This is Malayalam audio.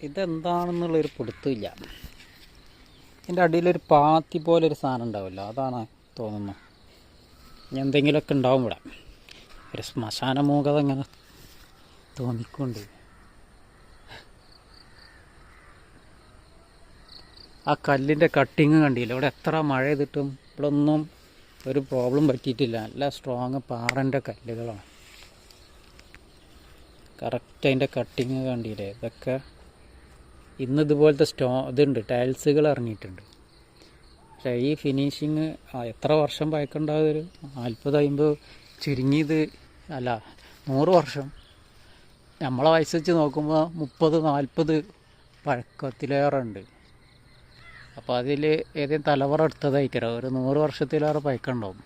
ഇതെന്താണെന്നുള്ളൊരു പിടുത്തമില്ല. ഇതിൻ്റെ അടിയിലൊരു പാത്തി പോലൊരു സാധനം ഉണ്ടാവില്ല, അതാണ് തോന്നുന്നത്. ഇനി എന്തെങ്കിലുമൊക്കെ ഉണ്ടാവും ഇവിടെ. ഒരു ശ്മശാന മൂകത ഇങ്ങനെ തോന്നിക്കൊണ്ട്. ആ കല്ലിൻ്റെ കട്ടിങ് കണ്ടില്ല, ഇവിടെ എത്ര മഴ ചെയ്തിട്ടും ഇവിടെ ഒന്നും ഒരു പ്രോബ്ലം പറ്റിയിട്ടില്ല. നല്ല സ്ട്രോങ് പാറൻ്റെ കല്ലുകളാണ്. കറക്റ്റ് അതിൻ്റെ കട്ടിങ് കണ്ടില്ലേ. ഇതൊക്കെ ഇന്ന് ഇതുപോലത്തെ ഇതുണ്ട്, ടൈൽസുകൾ ഇറങ്ങിയിട്ടുണ്ട്. പക്ഷേ ഈ ഫിനിഷിങ് എത്ര വർഷം പഴക്കമുണ്ടാകും? ഒരു 40-50 ചുരുങ്ങിയത് അല്ല 100 വർഷം. നമ്മളെ വയസ്സ് വെച്ച് നോക്കുമ്പോൾ 30-40 പഴക്കത്തിലേറെ ഉണ്ട്. അപ്പോൾ അതിൽ ഏതെങ്കിലും തലമുറ എടുത്തതായിരിക്കും ഒരു 100 വർഷത്തിലേറെ പഴക്കമുണ്ടാവും.